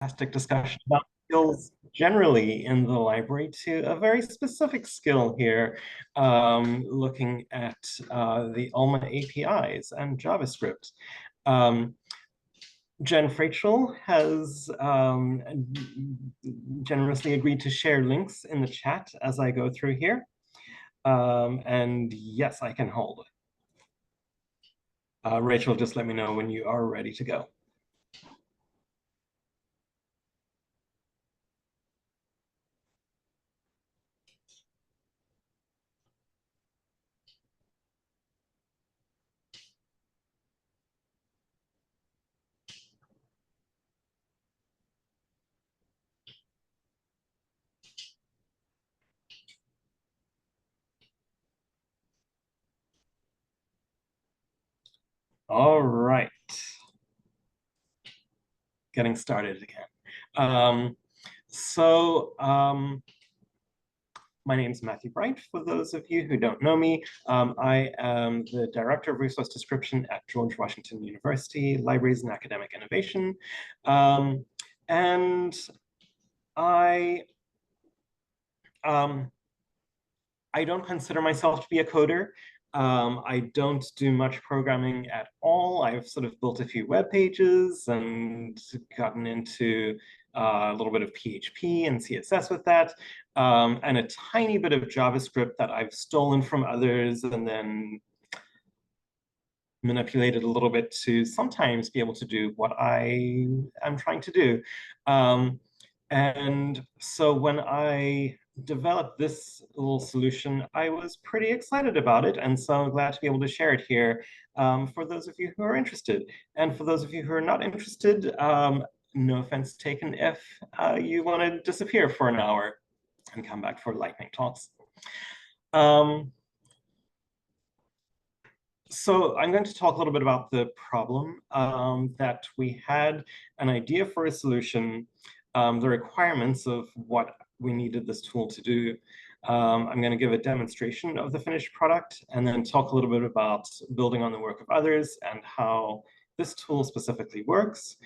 Fantastic discussion about skills generally in the library to a very specific skill here, looking at the Alma APIs and JavaScript. Um, Jen Frachel has generously agreed to share links in the chat as I go through here. And yes, I can hold. Rachel, just let me know when you are ready to go. All right. Getting started again. My name is Matthew Bright. For those of you who don't know me, I am the Director of Resource Description at George Washington University, Libraries and Academic Innovation. And I, um, I don't consider myself to be a coder. I don't do much programming at all. I've sort of built a few web pages and gotten into a little bit of PHP and CSS with that, and a tiny bit of JavaScript that I've stolen from others and then manipulated a little bit to sometimes be able to do what I am trying to do. And so when I developed this little solution, I was pretty excited about it. And so I'm glad to be able to share it here for those of you who are interested. And for those of you who are not interested, no offense taken if you want to disappear for an hour and come back for lightning talks. So I'm going to talk a little bit about the problem that we had an idea for a solution, the requirements of what we needed this tool to do. I'm going to give a demonstration of the finished product and then talk a little bit about building on the work of others and how this tool specifically works,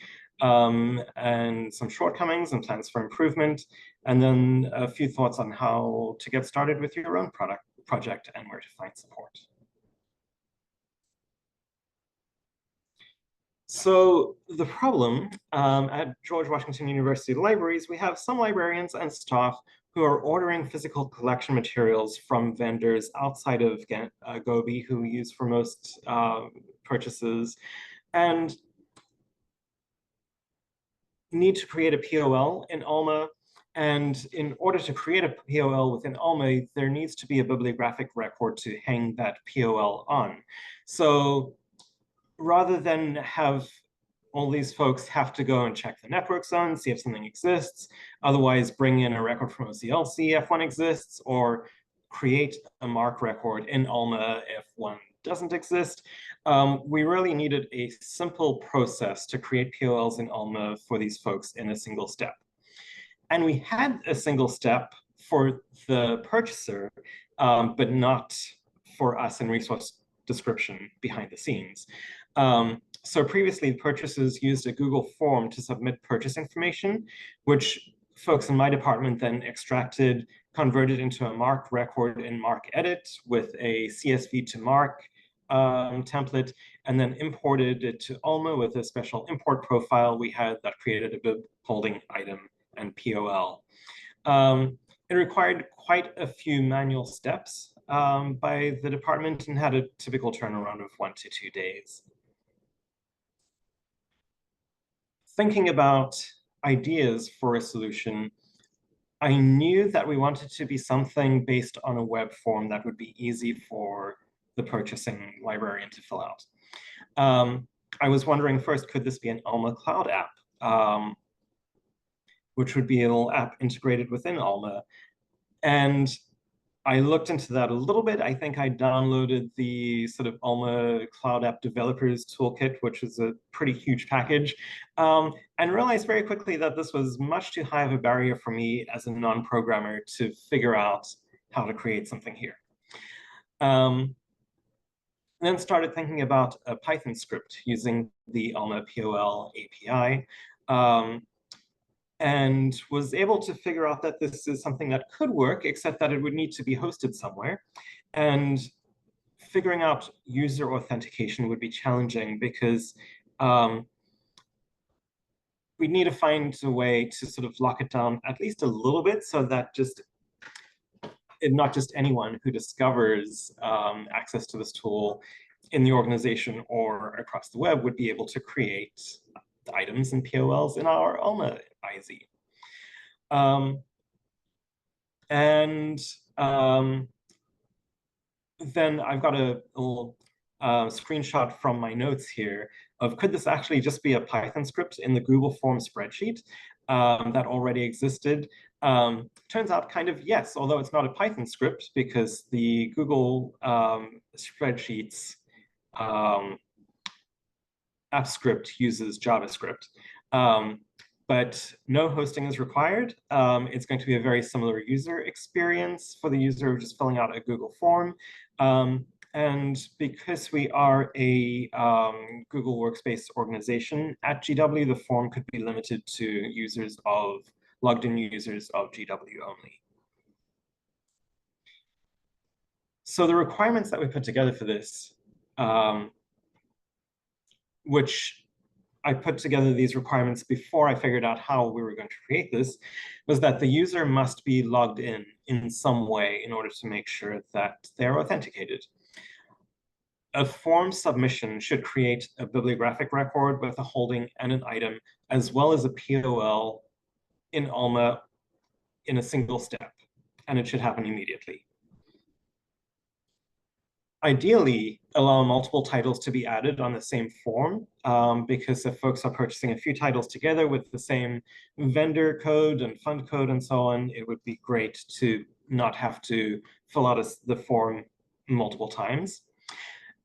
and some shortcomings and plans for improvement, and then a few thoughts on how to get started with your own project and where to find support. So the problem at George Washington University libraries, we have some librarians and staff who are ordering physical collection materials from vendors outside of Gobi, who we use for most purchases, and need to create a POL in Alma. And in order to create a POL within Alma, there needs to be a bibliographic record to hang that POL on. So rather than have all these folks have to go and check the network zone, see if something exists, otherwise bring in a record from OCLC if one exists, or create a MARC record in Alma if one doesn't exist. We really needed a simple process to create POLs in Alma for these folks in a single step. And we had a single step for the purchaser, but not for us in resource description behind the scenes. So previously, purchasers used a Google form to submit purchase information, which folks in my department then extracted, converted into a MARC record in MARC Edit with a CSV to MARC template, and then imported it to Alma with a special import profile we had that created a bib holding item and POL. It required quite a few manual steps by the department and had a typical turnaround of 1 to 2 days. Thinking about ideas for a solution, I knew that we wanted to be something based on a web form that would be easy for the purchasing librarian to fill out. I was wondering first, could this be an Alma Cloud app, which would be a little app integrated within Alma? And I looked into that a little bit. I think I downloaded the sort of Alma Cloud App Developers Toolkit, which is a pretty huge package, and realized very quickly that this was much too high of a barrier for me as a non-programmer to figure out how to create something here. Then started thinking about a Python script using the Alma POL API. and was able to figure out that this is something that could work, except that it would need to be hosted somewhere. And figuring out user authentication would be challenging because we need to find a way to sort of lock it down at least a little bit so that not just anyone who discovers access to this tool in the organization or across the web would be able to create items and POLs in our Alma IZ. And then I've got a little screenshot from my notes here of could this actually just be a Python script in the Google Form spreadsheet that already existed? Turns out kind of yes, although it's not a Python script because the Google spreadsheets app script uses JavaScript. But no hosting is required. It's going to be a very similar user experience for the user just filling out a Google form. And because we are a Google Workspace organization at GW, the form could be limited to users of logged in users of GW only. So the requirements that we put together for this, which I put together these requirements before I figured out how we were going to create this, was that the user must be logged in some way in order to make sure that they're authenticated. A form submission should create a bibliographic record with a holding and an item, as well as a POL in Alma in a single step, and it should happen immediately. Ideally, allow multiple titles to be added on the same form, because if folks are purchasing a few titles together with the same vendor code and fund code and so on, it would be great to not have to fill out the form multiple times.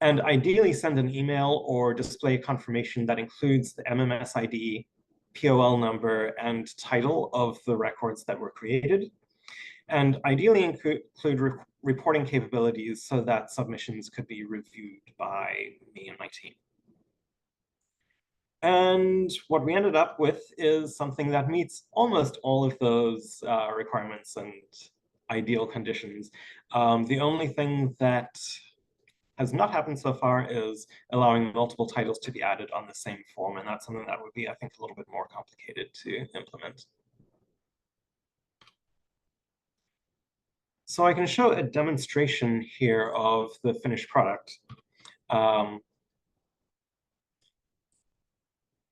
And ideally send an email or display confirmation that includes the MMS ID, POL number, and title of the records that were created. And ideally include reporting capabilities so that submissions could be reviewed by me and my team. And what we ended up with is something that meets almost all of those requirements and ideal conditions. The only thing that has not happened so far is allowing multiple titles to be added on the same form, and that's something that would be, I think, a little bit more complicated to implement. So I can show a demonstration here of the finished product.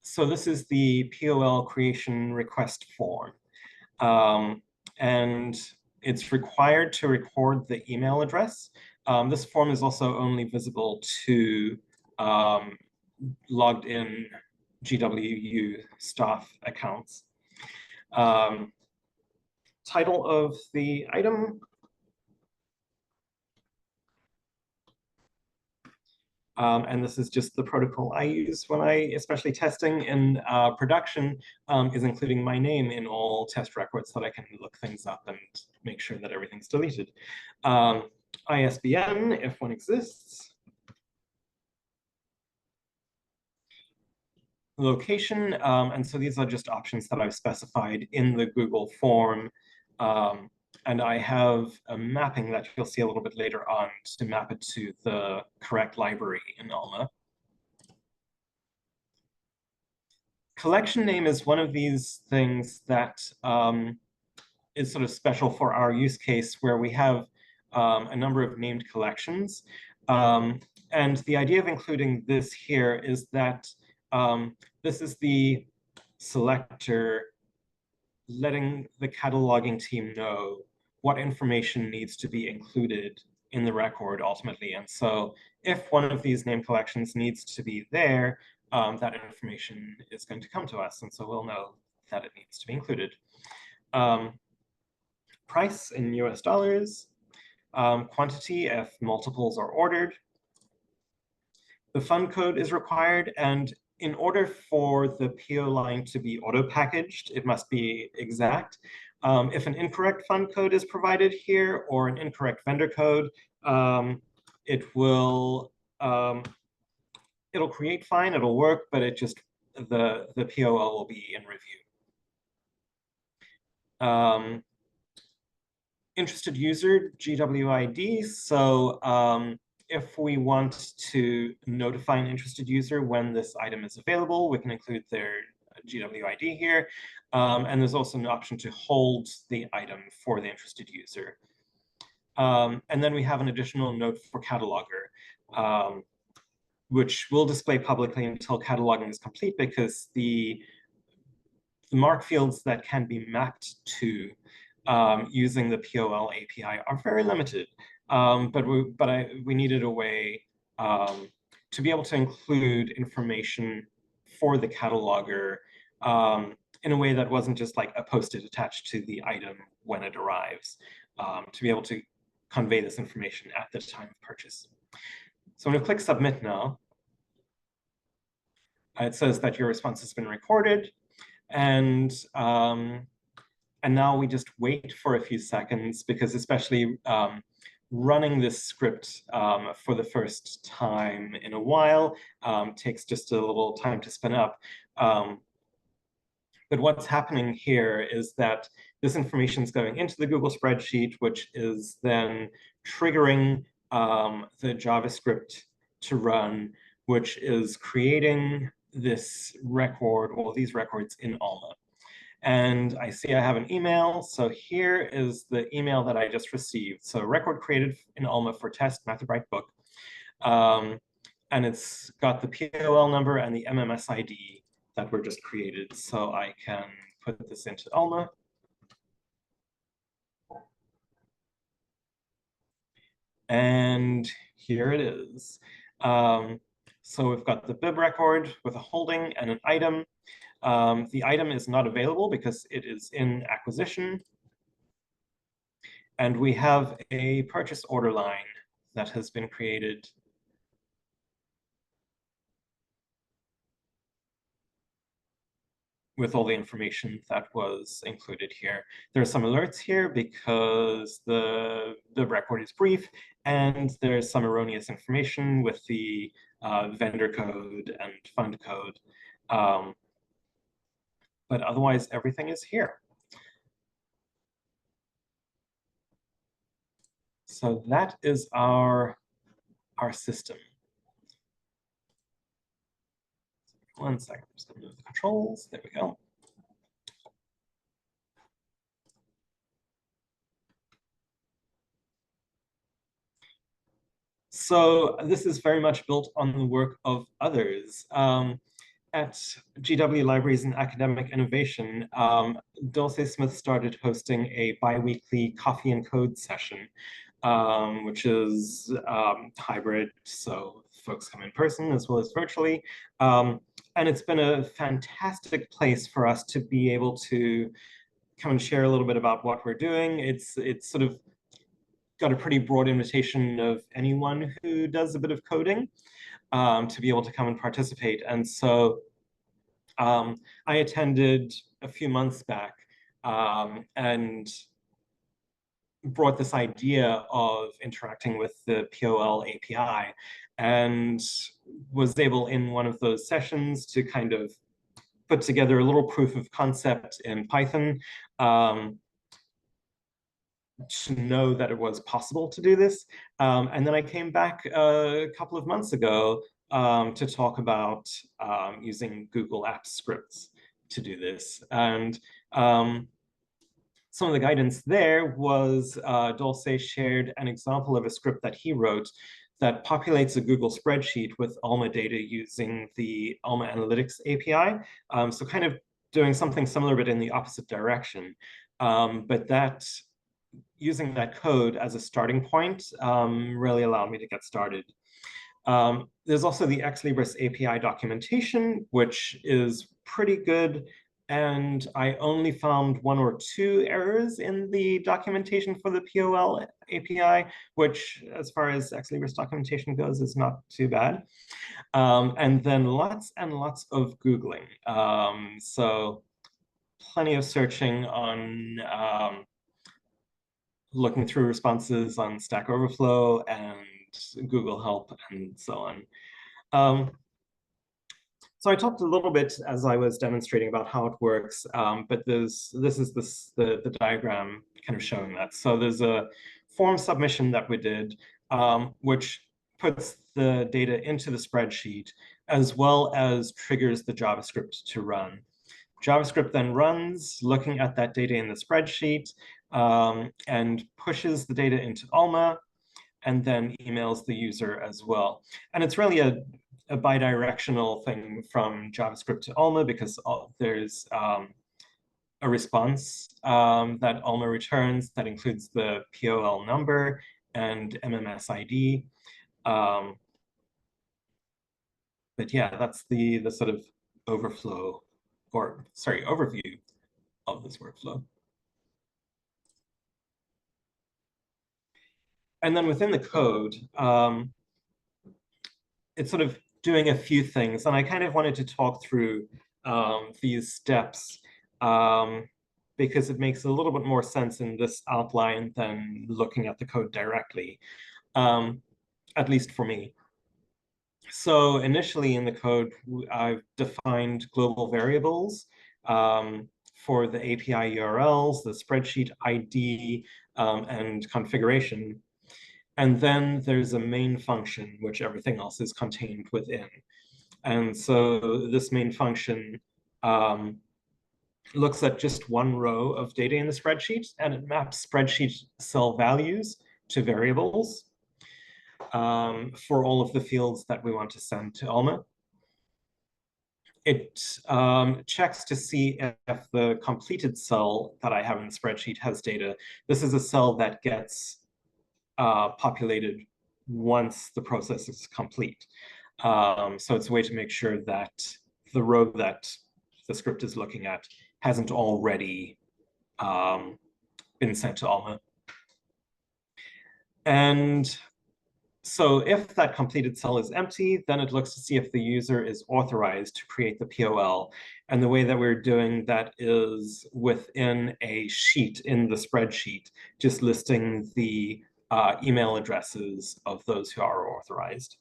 So this is the POL creation request form. And it's required to record the email address. This form is also only visible to logged in GWU staff accounts. Title of the item. And this is just the protocol I use when especially testing in production, is including my name in all test records so that I can look things up and make sure that everything's deleted. ISBN, if one exists. Location, and so these are just options that I've specified in the Google form. And I have a mapping that you'll see a little bit later on to map it to the correct library in Alma. Collection name is one of these things that is sort of special for our use case where we have a number of named collections. And the idea of including this here is that this is the selector letting the cataloging team know what information needs to be included in the record ultimately. And so if one of these name collections needs to be there, that information is going to come to us. And so we'll know that it needs to be included. Price in US dollars, quantity if multiples are ordered. The fund code is required, and in order for the PO line to be auto-packaged, it must be exact. If an incorrect fund code is provided here or an incorrect vendor code, it'll create fine, it'll work, but the POL will be in review. interested user GWID. So if we want to notify an interested user when this item is available, we can include their GWID here. And there's also an option to hold the item for the interested user. And then we have an additional note for cataloger, which will display publicly until cataloging is complete, because the mark fields that can be mapped to using the POL API are very limited. But we needed a way to be able to include information for the cataloger in a way that wasn't just like a post-it attached to the item when it arrives, to be able to convey this information at the time of purchase. So I'm going to click submit now. It says that your response has been recorded, and now we just wait for a few seconds, because especially running this script for the first time in a while takes just a little time to spin up. But what's happening here is that this information is going into the Google spreadsheet, which is then triggering the JavaScript to run, which is creating this record, or these records in Alma. And I see I have an email. So here is the email that I just received. So record created in Alma for test MathBright book. And it's got the POL number and the MMS ID that were just created. So I can put this into Alma. And here it is. So we've got the bib record with a holding and an item. The item is not available because it is in acquisition. And we have a purchase order line that has been created. With all the information that was included here. There are some alerts here because the record is brief, and there's some erroneous information with the vendor code and fund code. But otherwise, everything is here. So that is our system. One second, I'm just going to move the controls. There we go. So this is very much built on the work of others. At GW Libraries and Academic Innovation, Dulce Smith started hosting a bi-weekly coffee and code session, which is hybrid, so folks come in person as well as virtually. And it's been a fantastic place for us to be able to come and share a little bit about what we're doing. It's sort of got a pretty broad invitation of anyone who does a bit of coding to be able to come and participate. And so I attended a few months back and brought this idea of interacting with the POL API, and was able in one of those sessions to kind of put together a little proof of concept in Python to know that it was possible to do this. And then I came back a couple of months ago to talk about using Google Apps scripts to do this. And some of the guidance there was Dulce shared an example of a script that he wrote that populates a Google spreadsheet with Alma data using the Alma Analytics API. So kind of doing something similar, but in the opposite direction. But that using that code as a starting point really allowed me to get started. There's also the Ex Libris API documentation, which is pretty good. And I only found 1 or 2 errors in the documentation for the POL API, which, as far as Ex Libris documentation goes, is not too bad. And then lots and lots of Googling. So plenty of searching on looking through responses on Stack Overflow and Google Help and so on. So I talked a little bit as I was demonstrating about how it works, but this is the diagram kind of showing that. So there's a form submission that we did, which puts the data into the spreadsheet, as well as triggers the JavaScript to run. JavaScript then runs, looking at that data in the spreadsheet, and pushes the data into Alma, and then emails the user as well. And it's really a bidirectional thing from JavaScript to Alma, because there's a response that Alma returns that includes the POL number and MMS ID. But yeah, that's the sort of overview of this workflow. And then within the code, it's sort of doing a few things. And I kind of wanted to talk through these steps because it makes a little bit more sense in this outline than looking at the code directly, at least for me. So initially in the code, I've defined global variables for the API URLs, the spreadsheet ID, and configuration. And then there's a main function, which everything else is contained within. And so this main function looks at just one row of data in the spreadsheet, and it maps spreadsheet cell values to variables for all of the fields that we want to send to Alma. It checks to see if the completed cell that I have in the spreadsheet has data. This is a cell that gets populated once the process is complete. So it's a way to make sure that the row that the script is looking at hasn't already been sent to Alma. And so if that completed cell is empty, then it looks to see if the user is authorized to create the POL. And the way that we're doing that is within a sheet in the spreadsheet, just listing the email addresses of those who are authorized.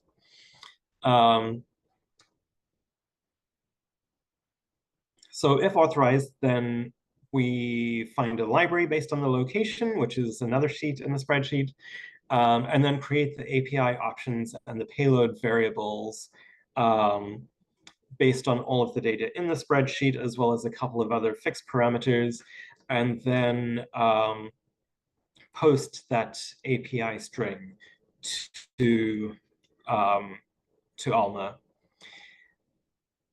So if authorized, then we find a library based on the location, which is another sheet in the spreadsheet, and then create the API options and the payload variables based on all of the data in the spreadsheet, as well as a couple of other fixed parameters, and then post that API string to Alma,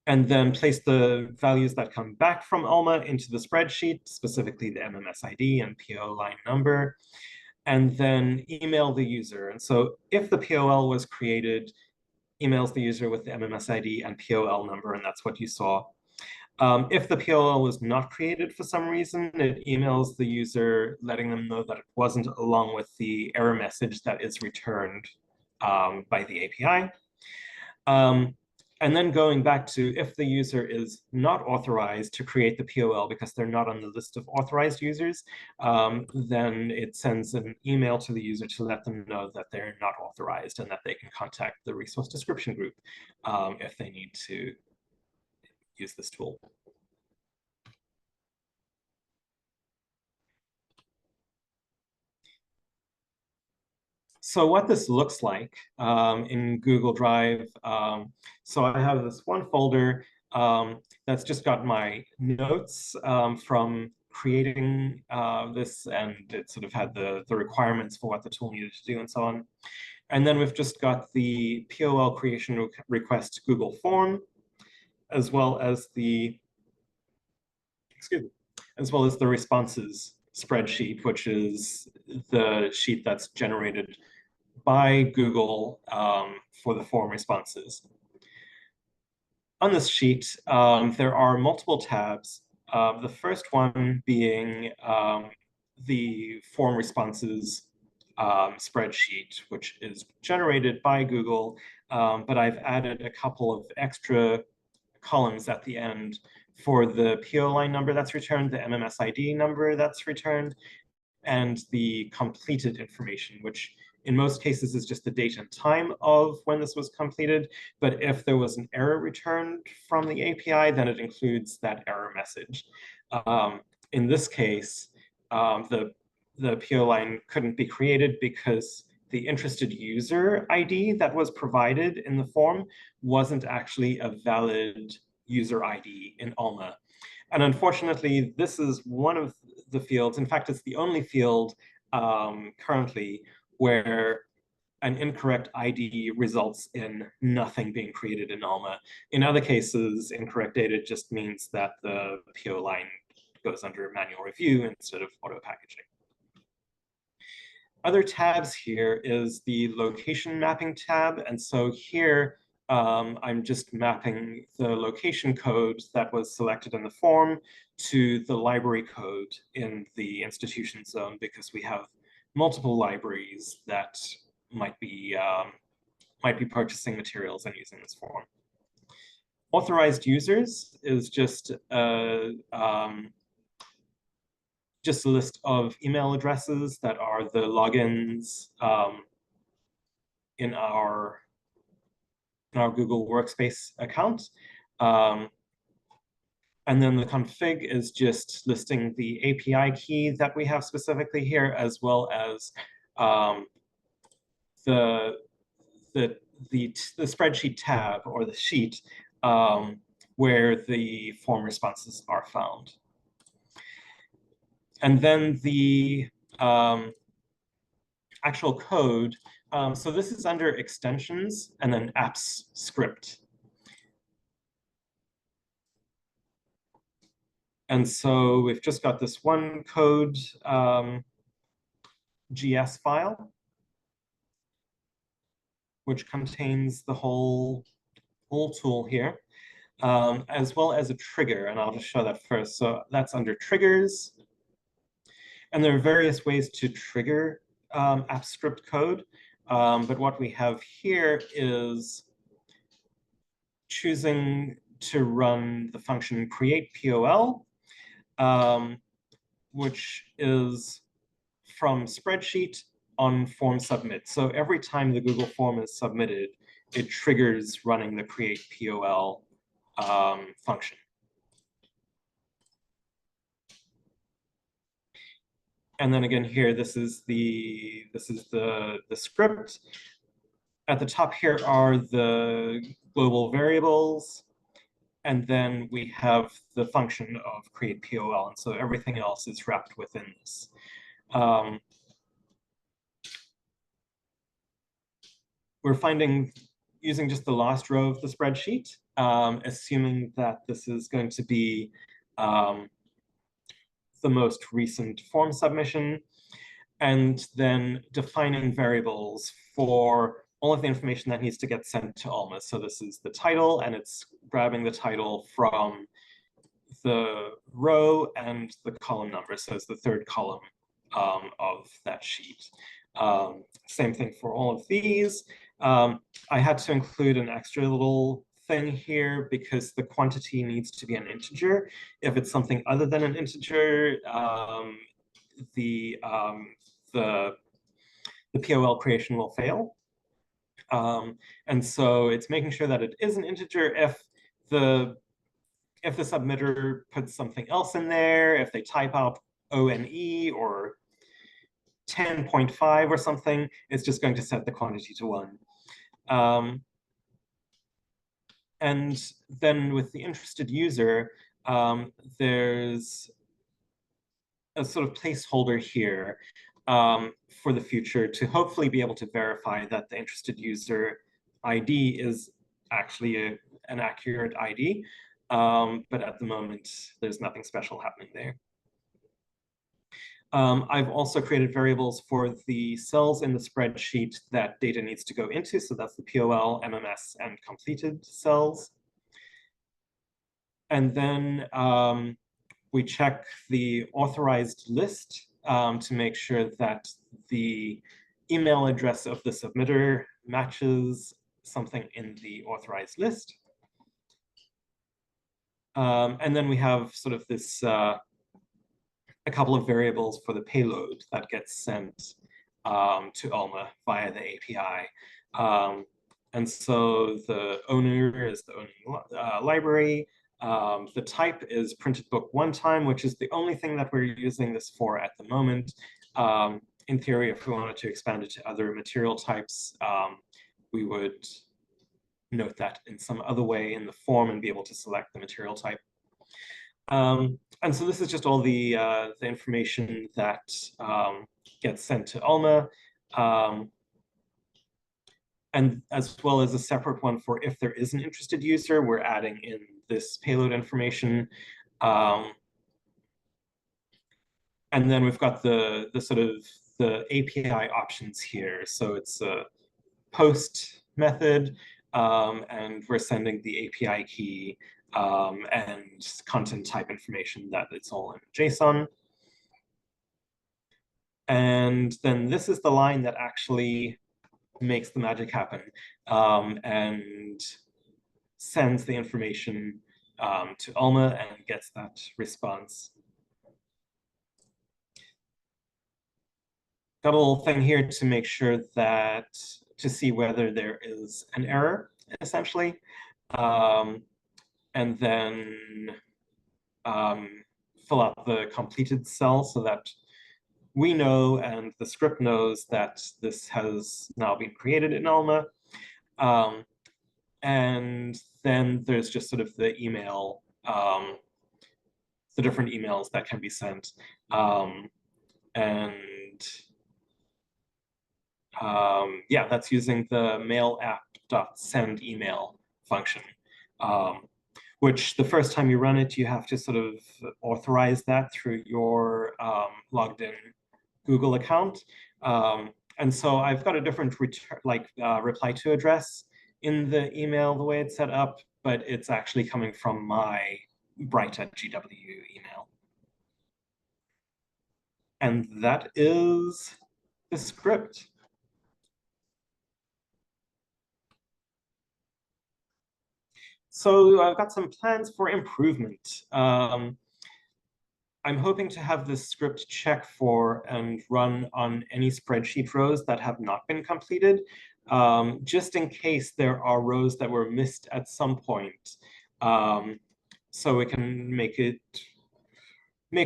and then place the values that come back from Alma into the spreadsheet, specifically the MMS ID and PO line number, and then email the user. And so if the POL was created, emails the user with the MMS ID and POL number, and that's what you saw. If the POL was not created for some reason, it emails the user letting them know that it wasn't, along with the error message that is returned by the API. And then going back to if the user is not authorized to create the POL because they're not on the list of authorized users, then it sends an email to the user to let them know that they're not authorized and that they can contact the resource description group if they need to use this tool. So what this looks like in Google Drive, so I have this one folder that's just got my notes from creating this, and it sort of had the requirements for what the tool needed to do and so on. And then we've just got the POL creation request Google form, as well as the, responses spreadsheet, which is the sheet that's generated by Google for the form responses. On this sheet, there are multiple tabs. The first one being the form responses spreadsheet, which is generated by Google, but I've added a couple of extra columns at the end for the PO line number that's returned, the MMS ID number that's returned, and the completed information, which in most cases is just the date and time of when this was completed. But if there was an error returned from the API, then it includes that error message. In this case, the PO line couldn't be created because the interested user ID that was provided in the form wasn't actually a valid user ID in Alma. And unfortunately, this is one of the fields, in fact, it's the only field currently where an incorrect ID results in nothing being created in Alma. In other cases, incorrect data just means that the PO line goes under manual review instead of auto packaging. Other tabs here is the location mapping tab. And so here, I'm just mapping the location code that was selected in the form to the library code in the institution zone, because we have multiple libraries that might be purchasing materials and using this form. Authorized users is just a list of email addresses that are the logins in our Google Workspace account. And then the config is just listing the API key that we have specifically here, as well as the spreadsheet tab, or the sheet, where the form responses are found. And then the actual code. So this is under extensions and then apps script. And so we've just got this one code GS file, which contains the whole tool here, as well as a trigger. And I'll just show that first. So that's under triggers. And there are various ways to trigger app script code. But what we have here is choosing to run the function create POL, which is from spreadsheet on form submit. So every time the Google form is submitted, it triggers running the create POL function. And then again here, this is the script. At the top here are the global variables. And then we have the function of create POL. And so everything else is wrapped within this. We're finding, using just the last row of the spreadsheet, assuming that this is going to be the most recent form submission, and then defining variables for all of the information that needs to get sent to Alma. So this is the title, and it's grabbing the title from the row and the column number. So it's the third column of that sheet. Same thing for all of these. I had to include an extra little thing here because the quantity needs to be an integer. If it's something other than an integer, the POL creation will fail. And so it's making sure that it is an integer if the submitter puts something else in there, if they type out ONE or 10.5 or something, it's just going to set the quantity to 1. And then with the interested user, there's a sort of placeholder here for the future to hopefully be able to verify that the interested user ID is actually an accurate ID. But at the moment, there's nothing special happening there. I've also created variables for the cells in the spreadsheet that data needs to go into. So that's the POL, MMS, and completed cells. And then we check the authorized list to make sure that the email address of the submitter matches something in the authorized list. And then we have sort of this a couple of variables for the payload that gets sent to Alma via the API. And so the owner is the owning library. The type is printed book one time, which is the only thing that we're using this for at the moment. In theory, if we wanted to expand it to other material types, we would note that in some other way in the form and be able to select the material type. And so this is just all the information that gets sent to Alma, and as well as a separate one for if there is an interested user, we're adding in this payload information. And then we've got the sort of the API options here. So it's a post method, and we're sending the API key and content type information that it's all in JSON. And then this is the line that actually makes the magic happen and sends the information to Alma and gets that response. Got a little thing here to make sure that, to see whether there is an error, essentially. And then fill out the completed cell so that we know and the script knows that this has now been created in Alma. And then there's just sort of the email, the different emails that can be sent. Yeah, that's using the mail app.send email function, which the first time you run it, you have to sort of authorize that through your logged in Google account. And so I've got a different reply to address in the email, the way it's set up, but it's actually coming from my bright@GW email. And that is the script. So I've got some plans for improvement. I'm hoping to have this script check for and run on any spreadsheet rows that have not been completed, just in case there are rows that were missed at some point. So we can make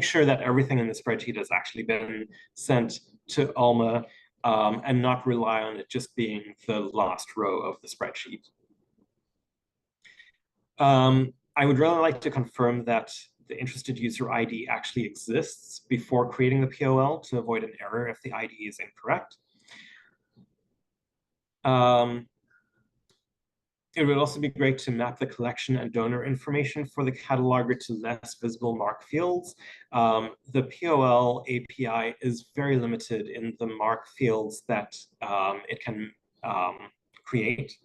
sure that everything in the spreadsheet has actually been sent to Alma, and not rely on it just being the last row of the spreadsheet. I would really like to confirm that the interested user ID actually exists before creating the POL to avoid an error if the ID is incorrect. It would also be great to map the collection and donor information for the cataloger to less visible MARC fields. The POL API is very limited in the MARC fields that it can create.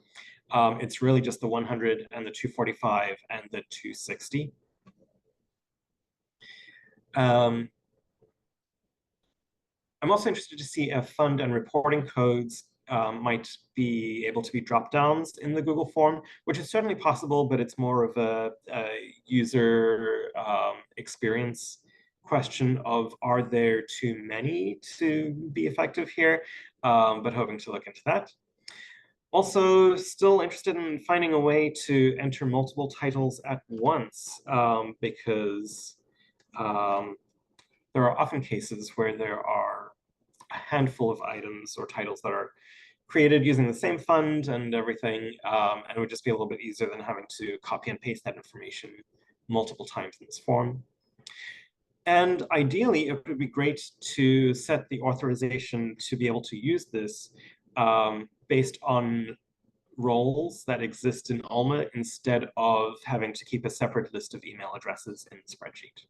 It's really just the 100 and the 245 and the 260. I'm also interested to see if fund and reporting codes might be able to be drop downs in the Google form, which is certainly possible, but it's more of a user experience question of, are there too many to be effective here? But hoping to look into that. Also, still interested in finding a way to enter multiple titles at once, because there are often cases where there are a handful of items or titles that are created using the same fund and everything, and it would just be a little bit easier than having to copy and paste that information multiple times in this form. And ideally, it would be great to set the authorization to be able to use this based on roles that exist in Alma instead of having to keep a separate list of email addresses in the spreadsheet.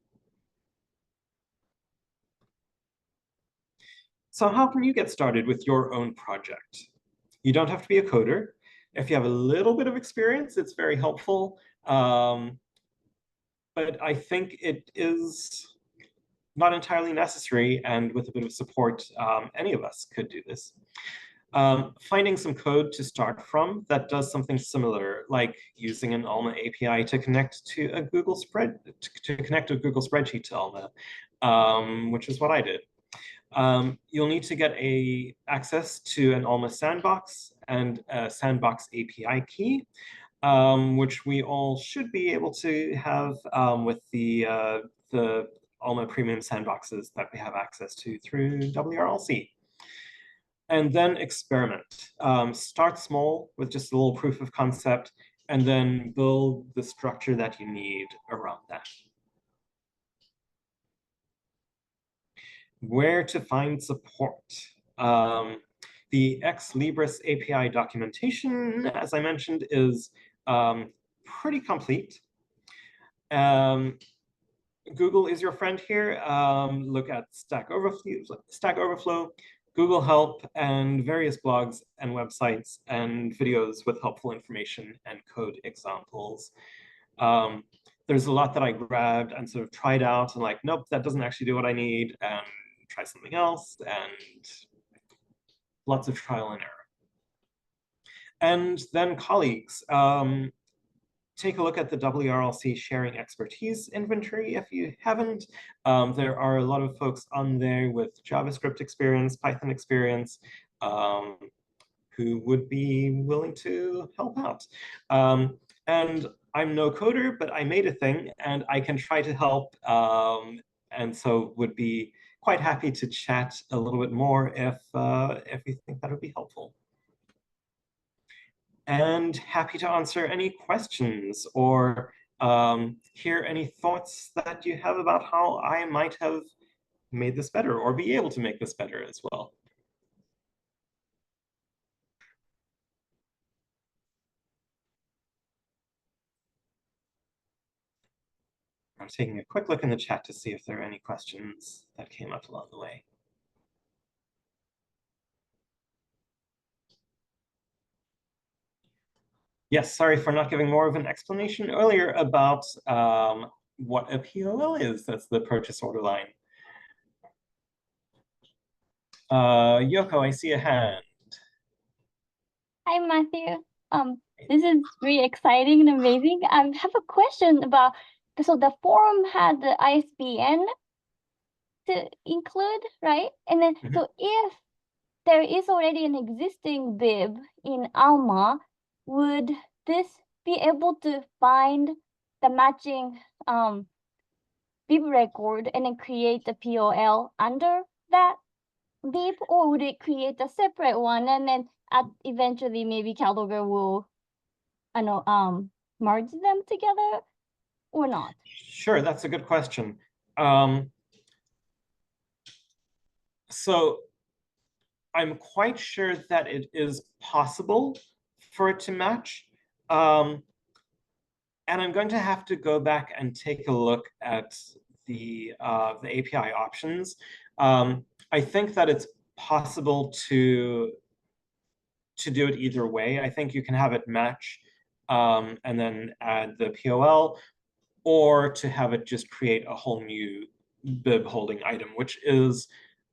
So how can you get started with your own project? You don't have to be a coder. If you have a little bit of experience, it's very helpful. But I think it is not entirely necessary, and with a bit of support, any of us could do this. Finding some code to start from that does something similar, like using an Alma API to connect to a Google Spreadsheet to Alma, which is what I did. You'll need to get access to an Alma sandbox and a sandbox API key, which we all should be able to have with the Alma premium sandboxes that we have access to through WRLC. And then experiment. Start small with just a little proof of concept, and then build the structure that you need around that. Where to find support? The Ex Libris API documentation, as I mentioned, is pretty complete. Google is your friend here. Look at Stack Overflow, Google Help, and various blogs and websites and videos with helpful information and code examples. There's a lot that I grabbed and sort of tried out and like, nope, that doesn't actually do what I need, and try something else, and lots of trial and error. And then colleagues, take a look at the WRLC sharing expertise inventory if you haven't. There are a lot of folks on there with JavaScript experience, Python experience, who would be willing to help out. And I'm no coder, but I made a thing and I can try to help. And so would be quite happy to chat a little bit more if you think that would be helpful. And happy to answer any questions or hear any thoughts that you have about how I might have made this better or be able to make this better as well. I'm taking a quick look in the chat to see if there are any questions that came up along the way. Yes, sorry for not giving more of an explanation earlier about what a POL is. That's the purchase order line. Yoko, I see a hand. Hi, Matthew. This is really exciting and amazing. I have a question about, so the forum had the ISBN to include, right? And then, so if there is already an existing bib in Alma, would this be able to find the matching bib record and then create the POL under that bib, or would it create a separate one and then eventually maybe Calibre will, I know, merge them together or not? Sure, that's a good question. So I'm quite sure that it is possible for it to match. And I'm going to have to go back and take a look at the API options. I think that it's possible to do it either way. I think you can have it match and then add the POL, or to have it just create a whole new bib holding item, which is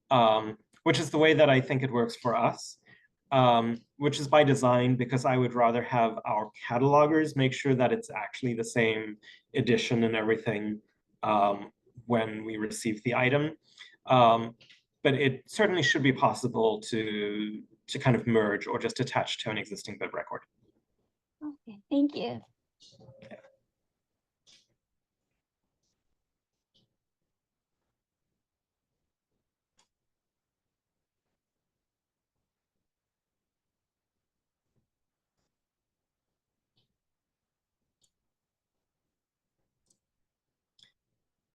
the way that I think it works for us, which is by design, because I would rather have our catalogers make sure that it's actually the same edition and everything when we receive the item. But it certainly should be possible to kind of merge or just attach to an existing bib record. Okay, thank you.